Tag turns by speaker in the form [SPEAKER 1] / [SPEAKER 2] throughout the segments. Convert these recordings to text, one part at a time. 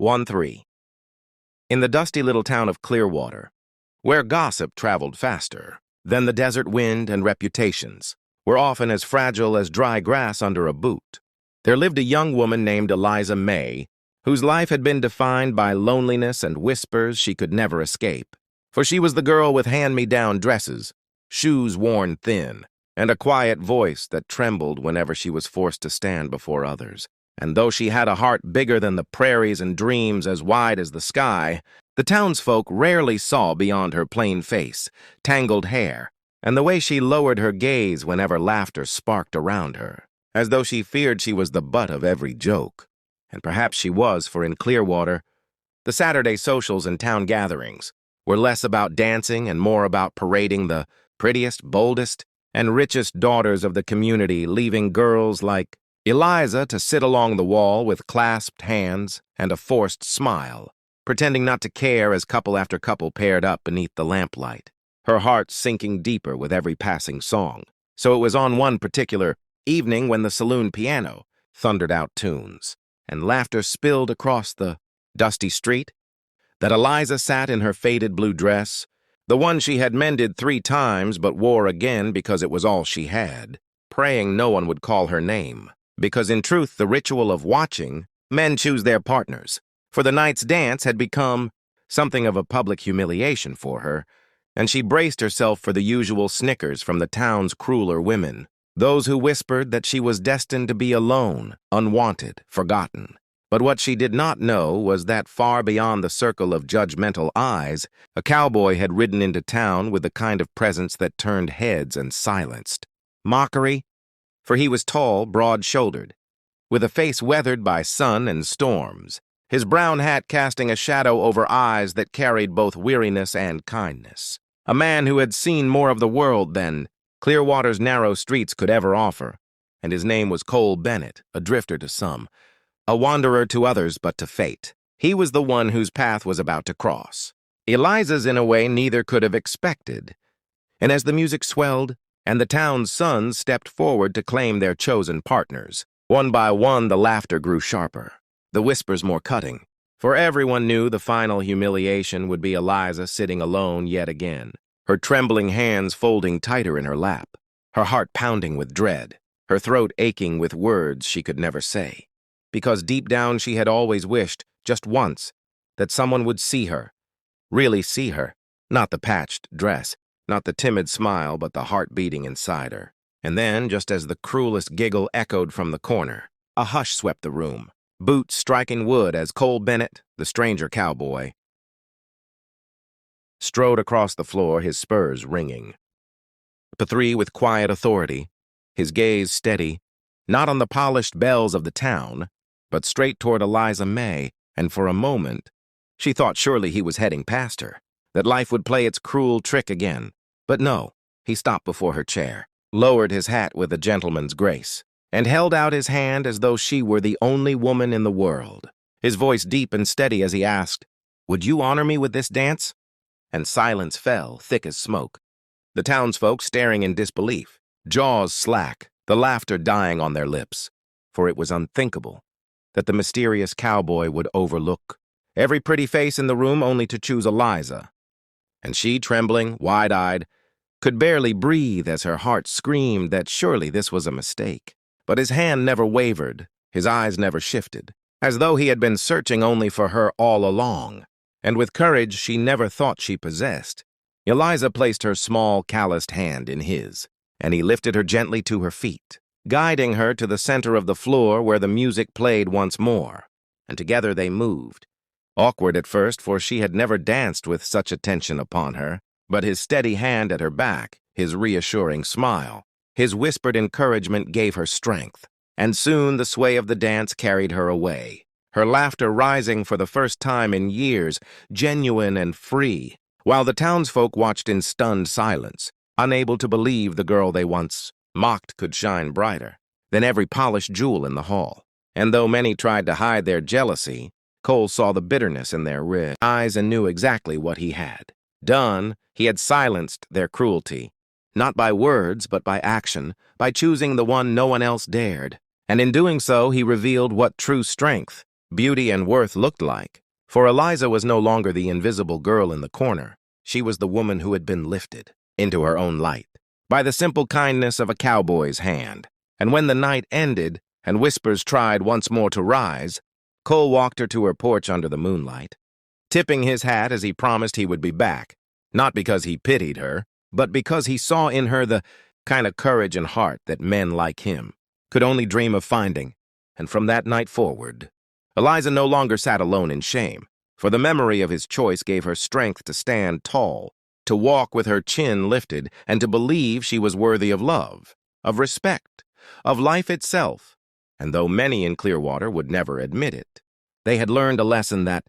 [SPEAKER 1] 1-3. In the dusty little town of Clearwater, where gossip traveled faster than the desert wind and reputations were often as fragile as dry grass under a boot, there lived a young woman named Eliza May, whose life had been defined by loneliness and whispers she could never escape. For she was the girl with hand-me-down dresses, shoes worn thin, and a quiet voice that trembled whenever she was forced to stand before others. And though she had a heart bigger than the prairies and dreams as wide as the sky, the townsfolk rarely saw beyond her plain face, tangled hair, and the way she lowered her gaze whenever laughter sparked around her, as though she feared she was the butt of every joke. And perhaps she was, for in Clearwater, the Saturday socials and town gatherings were less about dancing and more about parading the prettiest, boldest, and richest daughters of the community, leaving girls like Eliza to sit along the wall with clasped hands and a forced smile, pretending not to care as couple after couple paired up beneath the lamplight, her heart sinking deeper with every passing song. So it was on one particular evening when the saloon piano thundered out tunes, and laughter spilled across the dusty street, that Eliza sat in her faded blue dress, the one she had mended 3 times but wore again because it was all she had, praying no one would call her name. Because in truth, the ritual of watching men choose their partners, for the night's dance had become something of a public humiliation for her, and she braced herself for the usual snickers from the town's crueler women, those who whispered that she was destined to be alone, unwanted, forgotten. But what she did not know was that far beyond the circle of judgmental eyes, a cowboy had ridden into town with the kind of presence that turned heads and silenced. Mockery? For he was tall, broad-shouldered, with a face weathered by sun and storms, his brown hat casting a shadow over eyes that carried both weariness and kindness. A man who had seen more of the world than Clearwater's narrow streets could ever offer, and his name was Cole Bennett, a drifter to some, a wanderer to others but to fate. He was the one whose path was about to cross. Eliza's in a way neither could have expected, and as the music swelled, and the town's sons stepped forward to claim their chosen partners, one by one the laughter grew sharper, the whispers more cutting, for everyone knew the final humiliation would be Eliza sitting alone yet again, her trembling hands folding tighter in her lap, her heart pounding with dread, her throat aching with words she could never say, because deep down she had always wished, just once, that someone would see her, really see her, not the patched dress, not the timid smile, but the heart beating inside her. And then, just as the cruelest giggle echoed from the corner, a hush swept the room, boots striking wood as Cole Bennett, the stranger cowboy, strode across the floor, his spurs ringing. The 3 with quiet authority, his gaze steady, not on the polished belles of the town, but straight toward Eliza May, and for a moment, she thought surely he was heading past her, that life would play its cruel trick again. But no, he stopped before her chair, lowered his hat with a gentleman's grace, and held out his hand as though she were the only woman in the world, his voice deep and steady as he asked, "Would you honor me with this dance?" And silence fell, thick as smoke, the townsfolk staring in disbelief, jaws slack, the laughter dying on their lips, for it was unthinkable that the mysterious cowboy would overlook every pretty face in the room only to choose Eliza. And she, trembling, wide-eyed, could barely breathe as her heart screamed that surely this was a mistake. But his hand never wavered, his eyes never shifted, as though he had been searching only for her all along. And with courage she never thought she possessed, Eliza placed her small, calloused hand in his, and he lifted her gently to her feet, guiding her to the center of the floor where the music played once more. And together they moved, awkward at first, for she had never danced with such attention upon her, but his steady hand at her back, his reassuring smile, his whispered encouragement gave her strength, and soon the sway of the dance carried her away, her laughter rising for the first time in years, genuine and free, while the townsfolk watched in stunned silence, unable to believe the girl they once mocked could shine brighter than every polished jewel in the hall. And though many tried to hide their jealousy, Cole saw the bitterness in their eyes and knew exactly what he had done. He had silenced their cruelty, not by words but by action, by choosing the one no one else dared. And in doing so, he revealed what true strength beauty and worth looked like. For Eliza was no longer the invisible girl in the corner. She was the woman who had been lifted into her own light by the simple kindness of a cowboy's hand. And when the night ended and whispers tried once more to rise, Cole walked her to her porch under the moonlight, tipping his hat as he promised he would be back, not because he pitied her, but because he saw in her the kind of courage and heart that men like him could only dream of finding. And from that night forward, Eliza no longer sat alone in shame, for the memory of his choice gave her strength to stand tall, to walk with her chin lifted, and to believe she was worthy of love, of respect, of life itself. And though many in Clearwater would never admit it, they had learned a lesson that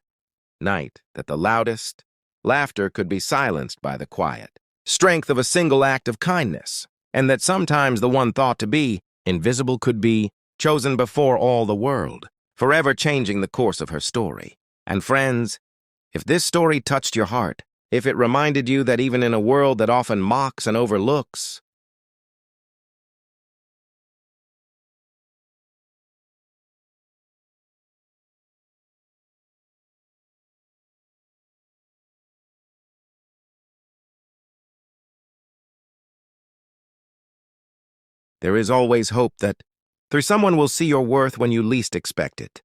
[SPEAKER 1] night, that the loudest laughter could be silenced by the quiet strength of a single act of kindness, and that sometimes the one thought to be invisible could be chosen before all the world, forever changing the course of her story. And friends, if this story touched your heart, if it reminded you that even in a world that often mocks and overlooks, there is always hope that through someone will see your worth when you least expect it.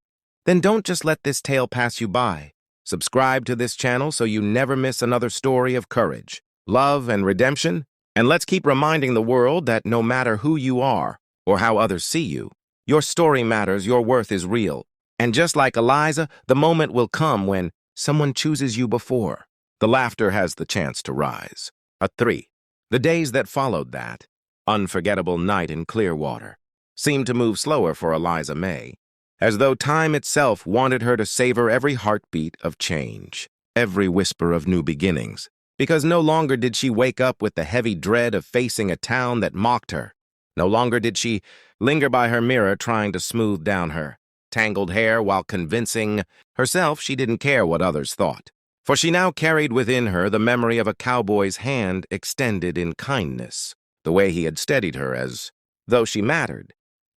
[SPEAKER 1] Then don't just let this tale pass you by. Subscribe to this channel so you never miss another story of courage, love, and redemption. And let's keep reminding the world that no matter who you are or how others see you, your story matters, your worth is real. And just like Eliza, the moment will come when someone chooses you before the laughter has the chance to rise. 3. The days that followed that unforgettable night in Clearwater seemed to move slower for Eliza May, as though time itself wanted her to savor every heartbeat of change, every whisper of new beginnings, because no longer did she wake up with the heavy dread of facing a town that mocked her. No longer did she linger by her mirror trying to smooth down her tangled hair while convincing herself she didn't care what others thought. For she now carried within her the memory of a cowboy's hand extended in kindness, the way he had steadied her as though she mattered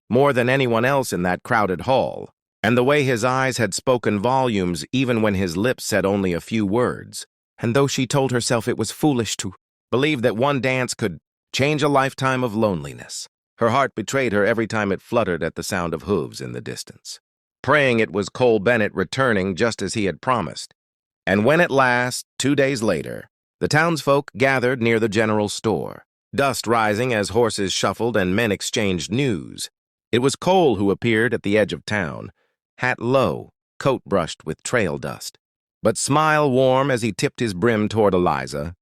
[SPEAKER 1] more than anyone else in that crowded hall, and the way his eyes had spoken volumes even when his lips said only a few words. And though she told herself it was foolish to believe that one dance could change a lifetime of loneliness, her heart betrayed her every time it fluttered at the sound of hooves in the distance, praying it was Cole Bennett returning just as he had promised. And when at last, 2 days later, the townsfolk gathered near the general store, dust rising as horses shuffled and men exchanged news, it was Cole who appeared at the edge of town, hat low, coat brushed with trail dust, but smile warm as he tipped his brim toward Eliza,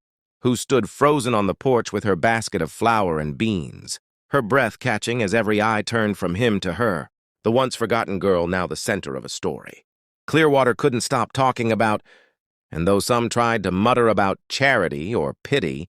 [SPEAKER 1] who stood frozen on the porch with her basket of flour and beans, her breath catching as every eye turned from him to her, the once-forgotten girl now the center of a story. Clearwater couldn't stop talking about, and though some tried to mutter about charity or pity,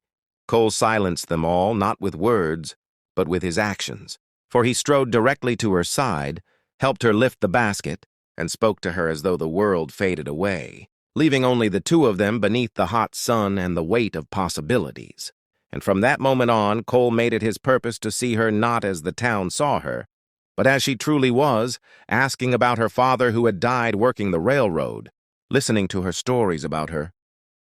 [SPEAKER 1] Cole silenced them all, not with words, but with his actions. For he strode directly to her side, helped her lift the basket, and spoke to her as though the world faded away, leaving only the two of them beneath the hot sun and the weight of possibilities. And from that moment on, Cole made it his purpose to see her not as the town saw her, but as she truly was, asking about her father who had died working the railroad, listening to her stories about her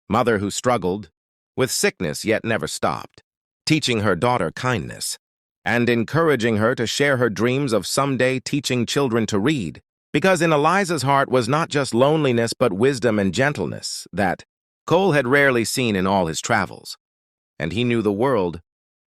[SPEAKER 1] mother who struggled with sickness yet never stopped, teaching her daughter kindness, and encouraging her to share her dreams of someday teaching children to read, because in Eliza's heart was not just loneliness but wisdom and gentleness that Cole had rarely seen in all his travels, and he knew the world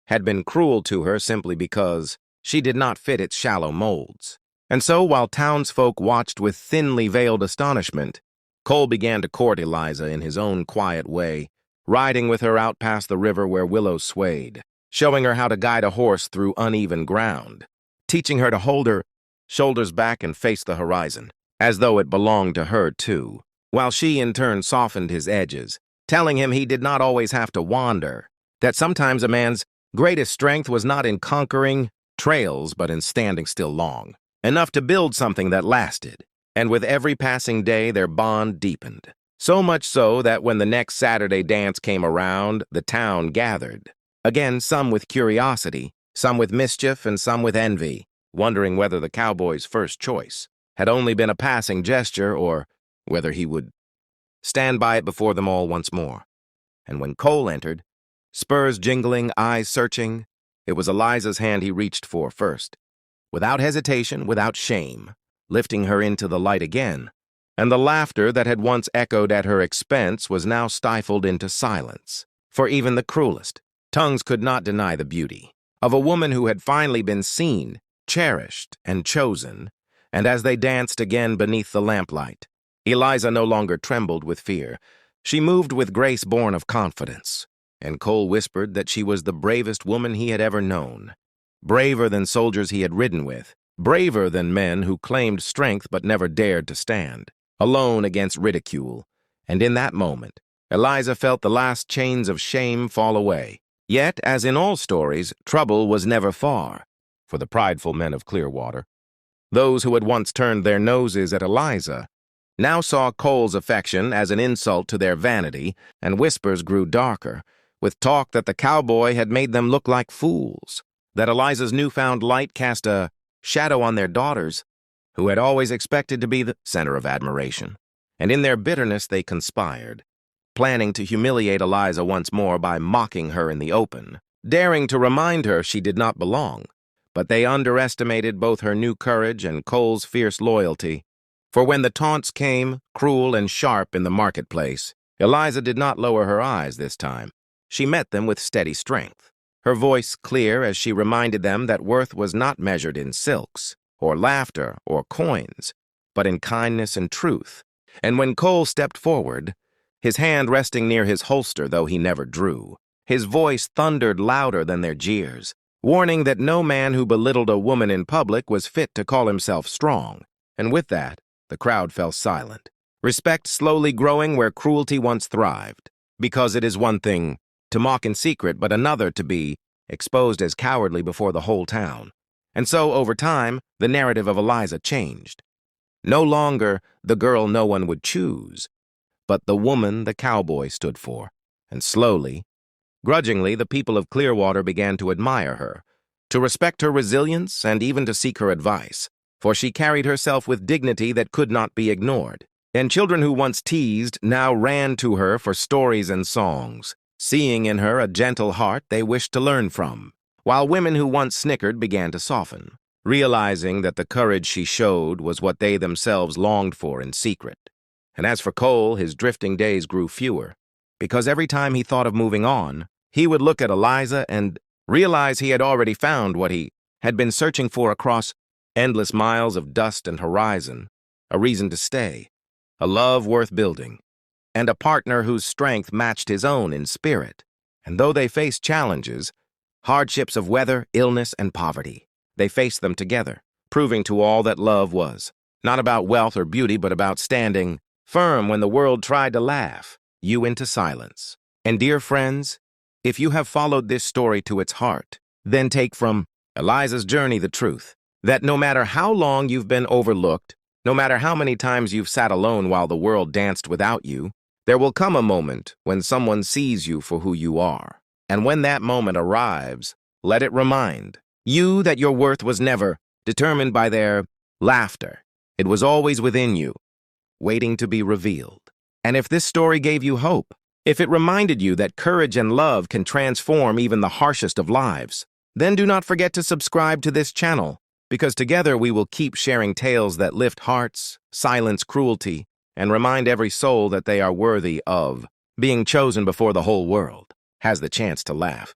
[SPEAKER 1] had been cruel to her simply because she did not fit its shallow molds. And so, while townsfolk watched with thinly veiled astonishment, Cole began to court Eliza in his own quiet way, riding with her out past the river where willows swayed, showing her how to guide a horse through uneven ground, teaching her to hold her shoulders back and face the horizon, as though it belonged to her too, while she in turn softened his edges, telling him he did not always have to wander, that sometimes a man's greatest strength was not in conquering trails but in standing still long, enough to build something that lasted. And with every passing day their bond deepened, so much so that when the next Saturday dance came around, the town gathered. Again, some with curiosity, some with mischief, and some with envy, wondering whether the cowboy's first choice had only been a passing gesture or whether he would stand by it before them all once more. And when Cole entered, spurs jingling, eyes searching, it was Eliza's hand he reached for first. Without hesitation, without shame, lifting her into the light again, and the laughter that had once echoed at her expense was now stifled into silence. For even the cruelest tongues could not deny the beauty of a woman who had finally been seen, cherished, and chosen, and as they danced again beneath the lamplight, Eliza no longer trembled with fear. She moved with grace born of confidence, and Cole whispered that she was the bravest woman he had ever known, braver than soldiers he had ridden with, braver than men who claimed strength but never dared to stand, alone against ridicule. And in that moment, Eliza felt the last chains of shame fall away. Yet, as in all stories, trouble was never far for the prideful men of Clearwater. Those who had once turned their noses at Eliza now saw Cole's affection as an insult to their vanity, and whispers grew darker, with talk that the cowboy had made them look like fools, that Eliza's newfound light cast a shadow on their daughters, who had always expected to be the center of admiration. And in their bitterness they conspired, planning to humiliate Eliza once more by mocking her in the open, daring to remind her she did not belong. But they underestimated both her new courage and Cole's fierce loyalty. For when the taunts came, cruel and sharp in the marketplace, Eliza did not lower her eyes this time. She met them with steady strength, her voice clear as she reminded them that worth was not measured in silks, or laughter, or coins, but in kindness and truth. And when Cole stepped forward, his hand resting near his holster though he never drew, his voice thundered louder than their jeers, warning that no man who belittled a woman in public was fit to call himself strong. And with that, the crowd fell silent, respect slowly growing where cruelty once thrived, because it is one thing to mock in secret, but another to be exposed as cowardly before the whole town. And so, over time, the narrative of Eliza changed. No longer the girl no one would choose, but the woman the cowboy stood for. And slowly, grudgingly, the people of Clearwater began to admire her, to respect her resilience, and even to seek her advice, for she carried herself with dignity that could not be ignored. And children who once teased now ran to her for stories and songs, seeing in her a gentle heart they wished to learn from, while women who once snickered began to soften, realizing that the courage she showed was what they themselves longed for in secret. And as for Cole, his drifting days grew fewer, because every time he thought of moving on, he would look at Eliza and realize he had already found what he had been searching for across endless miles of dust and horizon, a reason to stay, a love worth building, and a partner whose strength matched his own in spirit. And though they faced challenges, hardships of weather, illness, and poverty, they faced them together, proving to all that love was not about wealth or beauty, but about standing firm when the world tried to laugh you into silence. And dear friends, if you have followed this story to its heart, then take from Eliza's journey the truth that no matter how long you've been overlooked, no matter how many times you've sat alone while the world danced without you, there will come a moment when someone sees you for who you are. And when that moment arrives, let it remind you that your worth was never determined by their laughter. It was always within you, waiting to be revealed. And if this story gave you hope, if it reminded you that courage and love can transform even the harshest of lives, then do not forget to subscribe to this channel, because together we will keep sharing tales that lift hearts, silence cruelty, and remind every soul that they are worthy of being chosen before the whole world has the chance to laugh.